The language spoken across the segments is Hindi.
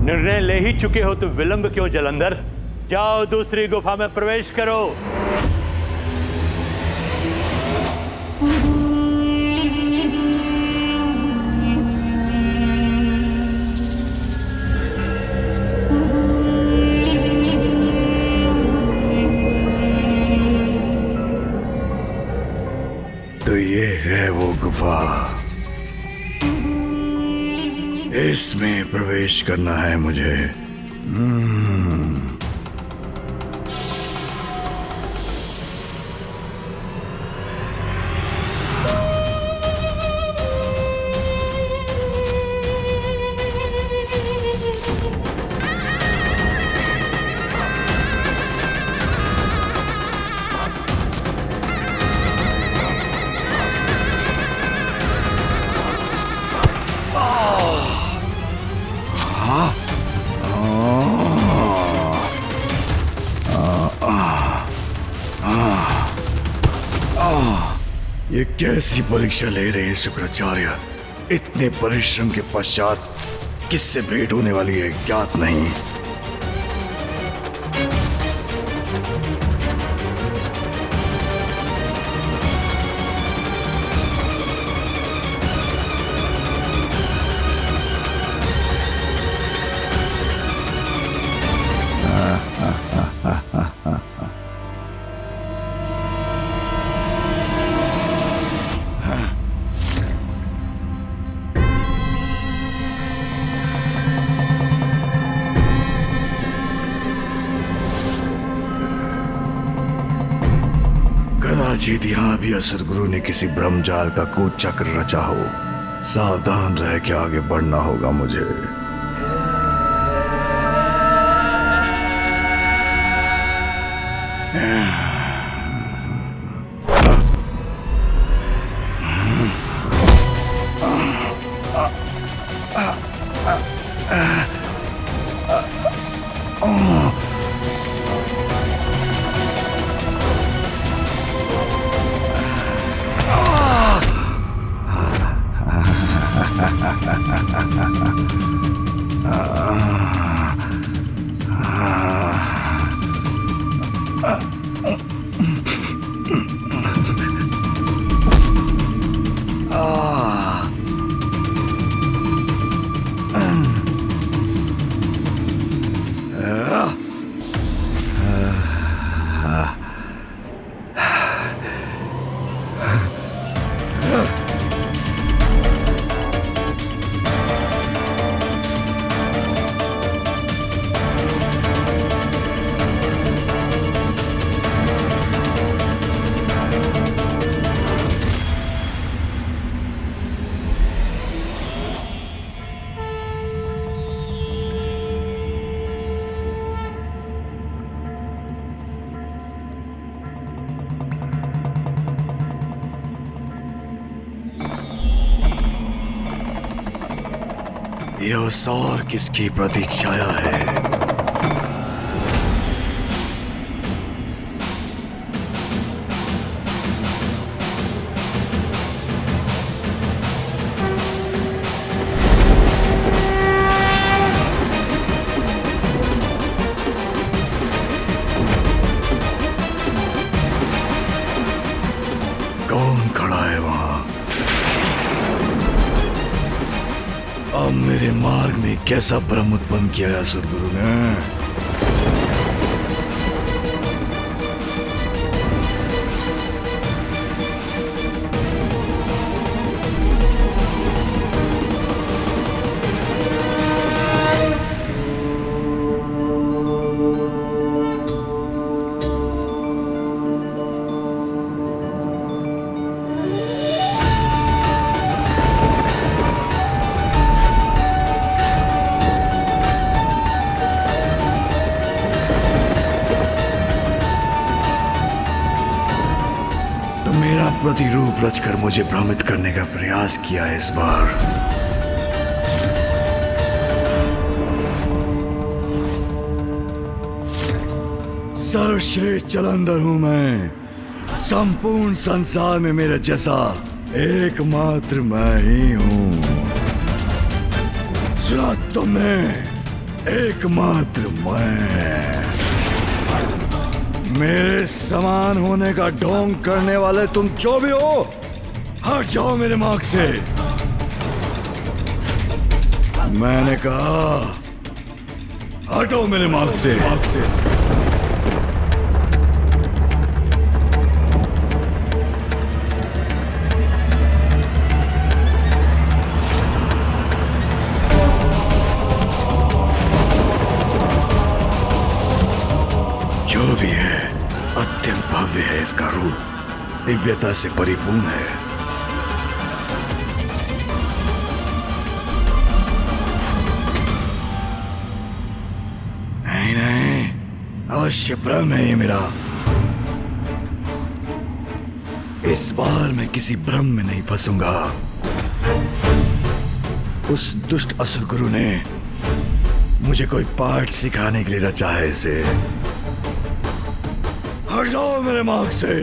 निर्णय ले ही चुके हो तो विलंब क्यों जलंधर? जाओ दूसरी गुफा में प्रवेश करो। तो ये है वो गुफा, इसमें प्रवेश करना है मुझे। ये कैसी परीक्षा ले रहे हैं शुक्राचार्य? इतने परिश्रम के पश्चात किससे भेंट होने वाली है ज्ञात नहीं। कदाचित यहाँ भी असुर गुरु ने किसी ब्रह्मजाल का कूचक्र रचा हो। सावधान रह के आगे बढ़ना होगा मुझे। यह सौर किसकी प्रतीक्षाया है? कौन खड़ा है वहां? अब मेरे मार्ग में कैसा भ्रम उत्पन्न किया है असुर गुरु ने? प्रतिरूप रचकर मुझे भ्रमित करने का प्रयास किया है इस बार। सर्वश्रेष्ठ जलंधर हूं मैं। संपूर्ण संसार में मेरे जैसा एकमात्र मैं ही हूं। सुना तुमने? एकमात्र मैं। मेरे समान होने का ढोंग करने वाले तुम जो भी हो, हट जाओ मेरे मार्ग से। मैंने कहा हटो मेरे मार्ग से। जो भी है अत्यंत भव्य है, इसका रूप दिव्यता से परिपूर्ण है। नहीं, अवश्य भ्रम है ये मेरा। इस बार मैं किसी भ्रम में नहीं फंसूंगा। उस दुष्ट असुर गुरु ने मुझे कोई पाठ सिखाने के लिए रचा है इसे। हट जाओ मेरे मार्ग से।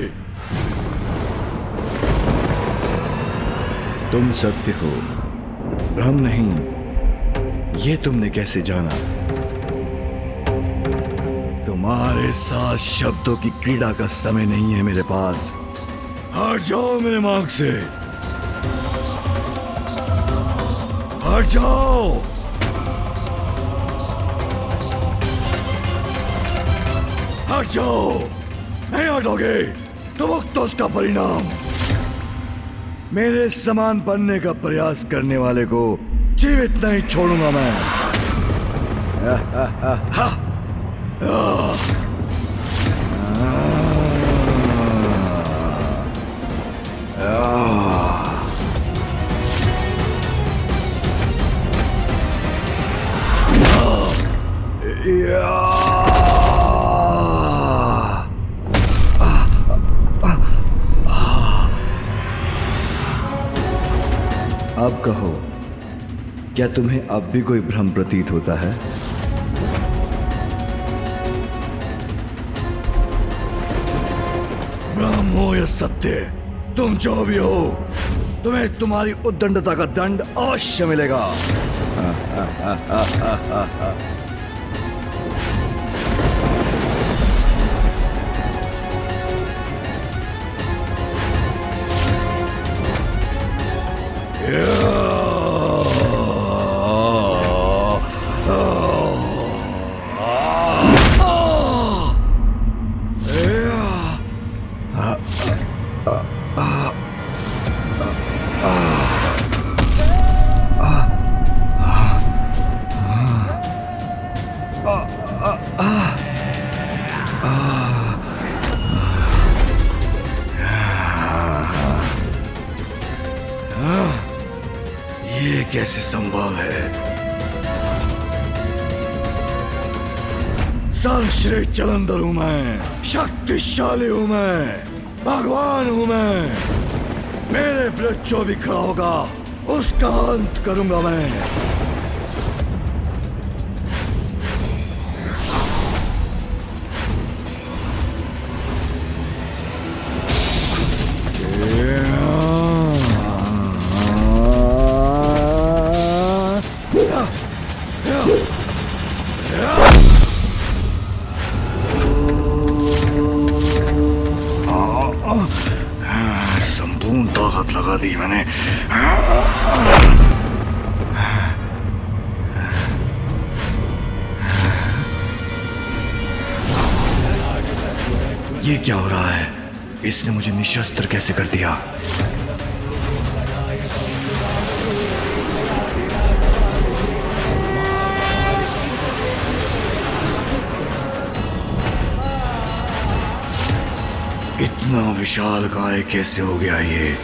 तुम सत्य हो, भ्रम नहीं। ये तुमने कैसे जाना? तुम्हारे साथ शब्दों की क्रीड़ा का समय नहीं है मेरे पास। हट जाओ मेरे मार्ग से। हट जाओ। हट जाओ। नहीं हटोगे तो भुगतो उसका परिणाम। मेरे समान बनने का प्रयास करने वाले को जीवित नहीं छोड़ूंगा मैं। अब कहो, क्या तुम्हें अब भी कोई भ्रम प्रतीत होता है? भ्रम हो या सत्य, तुम जो भी हो, तुम्हें तुम्हारी उद्दंडता का दंड अवश्य मिलेगा। ये कैसे संभव है? सर्वश्रेष्ठ जलंधर हूं मैं, शक्तिशाली हूं मैं, भगवान हूं मैं। मेरे विरुद्ध जो भी खड़ा होगा उसका अंत करूंगा मैं। संपूर्ण ताकत लगा दी मैंने। ये क्या हो रहा है? इसने मुझे निशस्त्र कैसे कर दिया? इतना विशाल काय कैसे हो गया ये?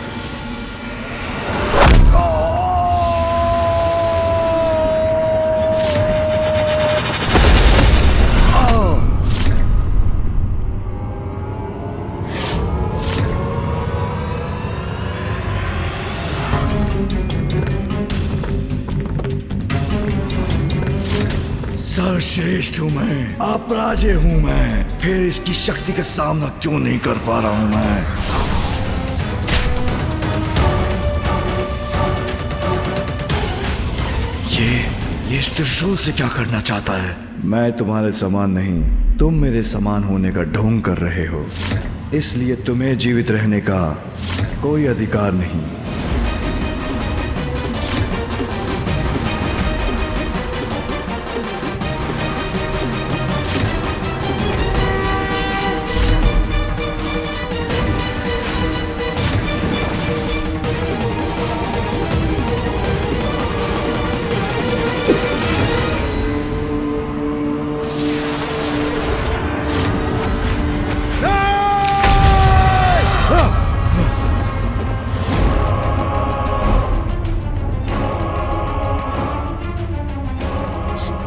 सर्वश्रेष्ठ हूं मैं, अपराजय हूं मैं, फिर इसकी शक्ति का सामना क्यों नहीं कर पा रहा हूं मैं? ये इस त्रिशूल से क्या करना चाहता है? मैं तुम्हारे समान नहीं, तुम मेरे समान होने का ढोंग कर रहे हो, इसलिए तुम्हें जीवित रहने का कोई अधिकार नहीं।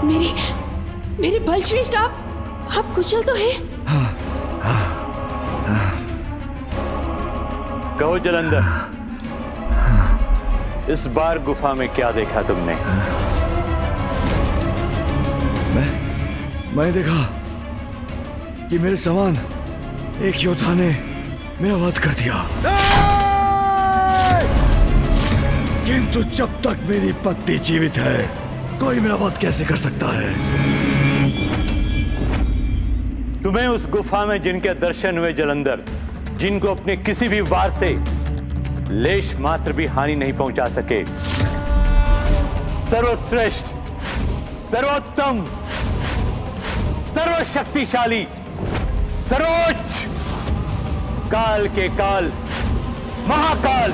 मेरे मेरे बलश्रेष्ठ, आप कुशल तो है? कहो जलंधर, इस बार गुफा में क्या देखा तुमने? मैं देखा कि मेरे समान एक योद्धा ने मेरा वध कर दिया, किंतु जब तक मेरी पत्नी जीवित है, कोई मेरा वध कैसे कर सकता है? तुम्हें उस गुफा में जिनके दर्शन हुए जलंधर, जिनको अपने किसी भी वार से लेश मात्र भी हानि नहीं पहुंचा सके, सर्वश्रेष्ठ, सर्वोत्तम, सर्वशक्तिशाली, सर्वोच्च, काल के काल, महाकाल,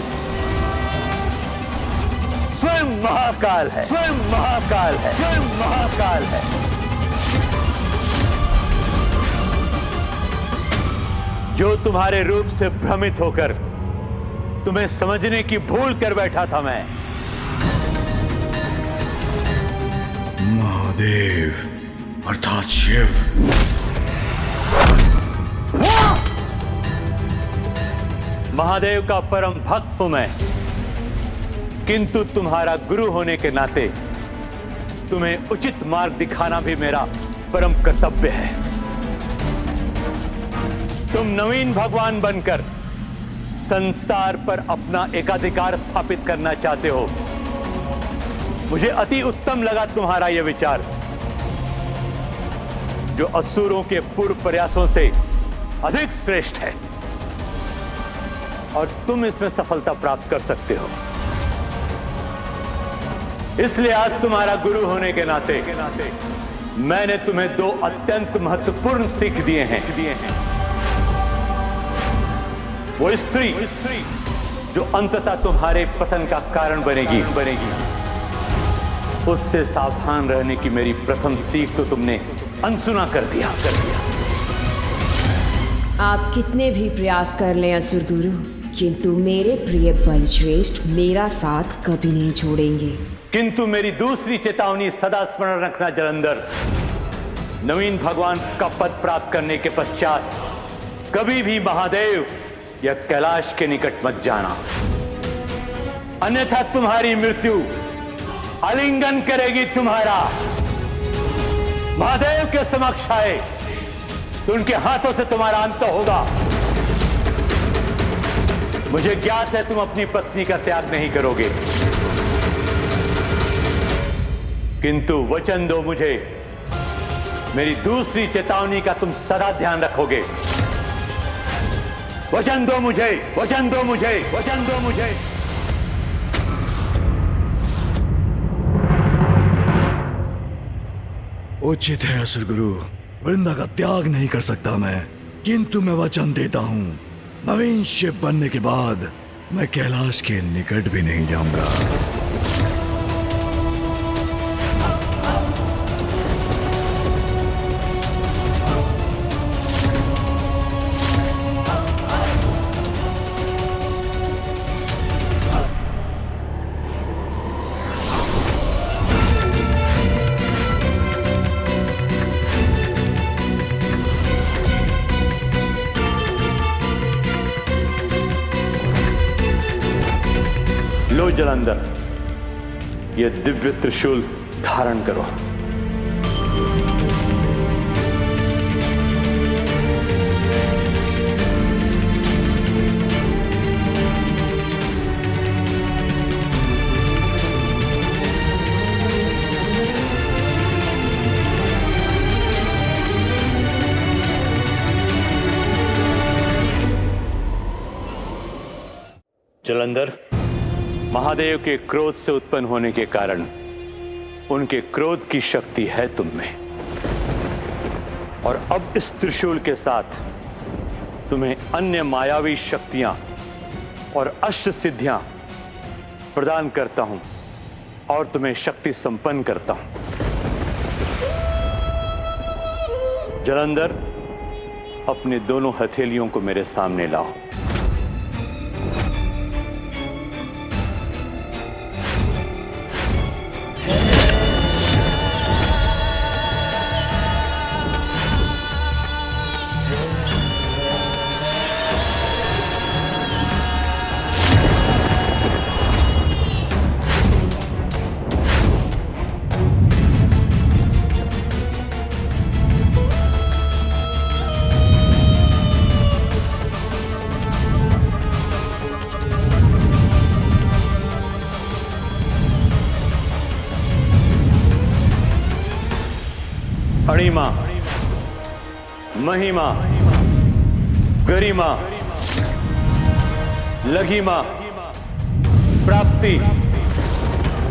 स्वयं महाकाल है, स्वयं महाकाल है, स्वयं महाकाल है। जो तुम्हारे रूप से भ्रमित होकर तुम्हें समझने की भूल कर बैठा था मैं। महादेव अर्थात शिव। महादेव का परम भक्त हूं मैं, किंतु तुम्हारा गुरु होने के नाते तुम्हें उचित मार्ग दिखाना भी मेरा परम कर्तव्य है। तुम नवीन भगवान बनकर संसार पर अपना एकाधिकार स्थापित करना चाहते हो। मुझे अति उत्तम लगा तुम्हारा यह विचार, जो असुरों के पूर्व प्रयासों से अधिक श्रेष्ठ है, और तुम इसमें सफलता प्राप्त कर सकते हो। इसलिए आज तुम्हारा गुरु होने के नाते मैंने तुम्हें दो अत्यंत महत्वपूर्ण सीख दिए हैं। वो स्त्री जो अंततः तुम्हारे पतन का कारण बनेगी, उससे सावधान रहने की मेरी प्रथम सीख तो तुमने अनसुना कर दिया। आप कितने भी प्रयास कर लें असुर गुरु, किंतु मेरे प्रिय बलश्रेष्ठ मेरा साथ कभी नहीं छोड़ेंगे। किंतु मेरी दूसरी चेतावनी सदा स्मरण रखना जलंधर, नवीन भगवान का पद प्राप्त करने के पश्चात कभी भी महादेव या कैलाश के निकट मत जाना, अन्यथा तुम्हारी मृत्यु आलिंगन करेगी तुम्हारा। महादेव के समक्ष आए तो उनके हाथों से तुम्हारा अंत होगा। मुझे ज्ञात है तुम अपनी पत्नी का त्याग नहीं करोगे, किंतु वचन दो मुझे, मेरी दूसरी चेतावनी का तुम सदा ध्यान रखोगे। वचन दो मुझे, वचन दो मुझे, वचन दो मुझे। उचित है असुर गुरु, वृंदा का त्याग नहीं कर सकता मैं, किंतु मैं वचन देता हूं, नवीन शिव बनने के बाद मैं कैलाश के निकट भी नहीं जाऊंगा। लो जलंधर, ये दिव्य त्रिशूल धारण करो। जलंधर, महादेव के क्रोध से उत्पन्न होने के कारण उनके क्रोध की शक्ति है तुम में, और अब इस त्रिशूल के साथ तुम्हें अन्य मायावी शक्तियां और अष्ट सिद्धियां प्रदान करता हूं और तुम्हें शक्ति संपन्न करता हूं। जलंधर, अपने दोनों हथेलियों को मेरे सामने लाओ। अणिमा, महिमा, गरिमा, लघिमा, प्राप्ति,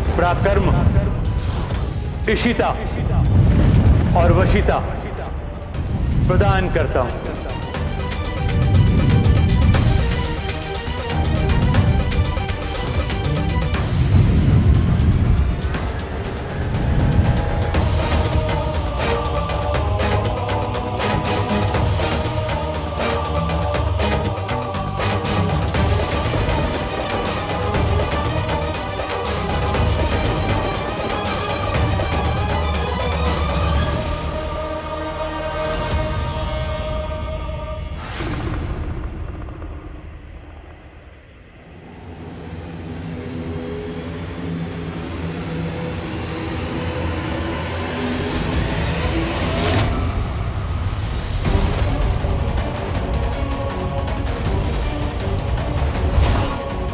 पराक्रम, इशिता और वशिता प्रदान करता हूं।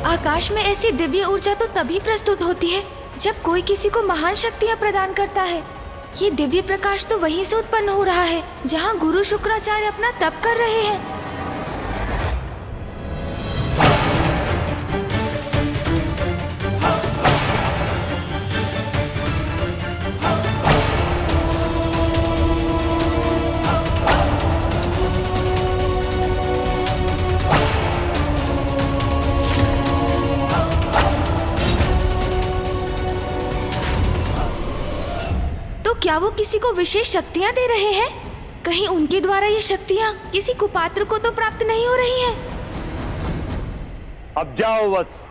आकाश में ऐसी दिव्य ऊर्जा तो तभी प्रस्तुत होती है जब कोई किसी को महान शक्तियाँ प्रदान करता है। ये दिव्य प्रकाश तो वहीं से उत्पन्न हो रहा है जहाँ गुरु शुक्राचार्य अपना तप कर रहे हैं। क्या वो किसी को विशेष शक्तियाँ दे रहे हैं? कहीं उनके द्वारा ये शक्तियाँ किसी कुपात्र को तो प्राप्त नहीं हो रही हैं? अब जाओ वत्स,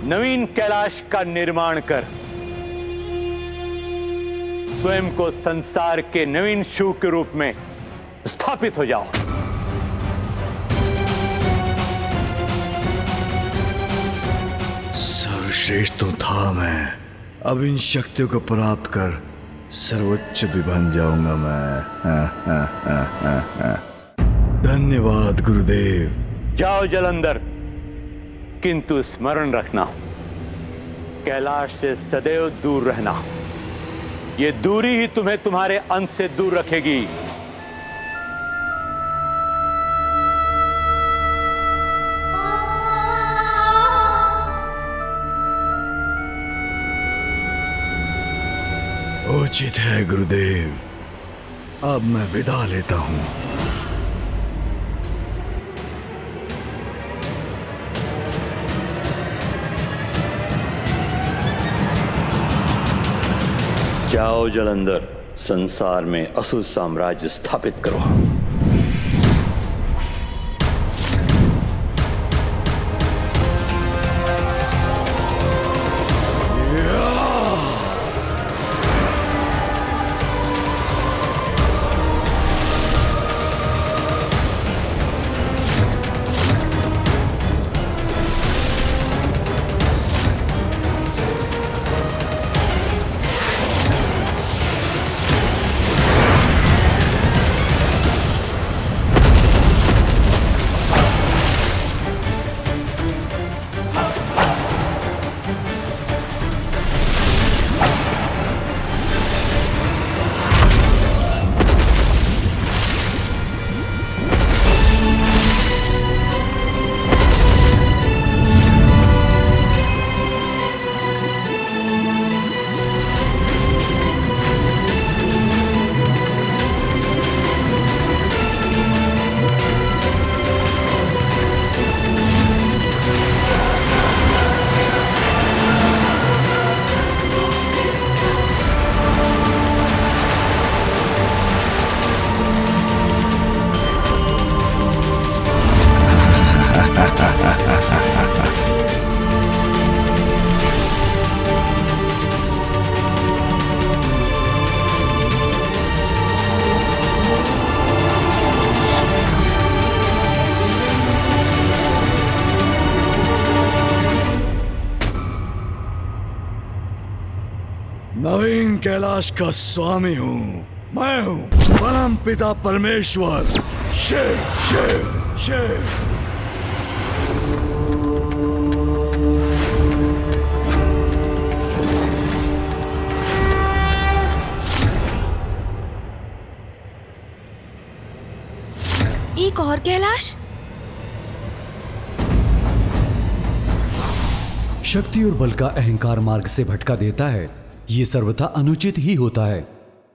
नवीन कैलाश का निर्माण कर स्वयं को संसार के नवीन शिव के रूप में स्थापित हो जाओ। सर्वश्रेष्ठ तो था मैं, अब इन शक्तियों को प्राप्त कर सर्वोच्च भी बन जाऊंगा मैं। धन्यवाद गुरुदेव। जाओ जलंधर, किंतु स्मरण रखना, कैलाश से सदैव दूर रहना। ये दूरी ही तुम्हें तुम्हारे अंत से दूर रखेगी। उचित है गुरुदेव, अब मैं विदा लेता हूं। जाओ जलंधर, संसार में असुर साम्राज्य स्थापित करो। कैलाश का स्वामी हूँ। मैं हूँ परम पिता परमेश्वर, शिव शिव शिव। एक और कैलाश। शक्ति और बल का अहंकार मार्ग से भटका देता है, ये सर्वथा अनुचित ही होता है।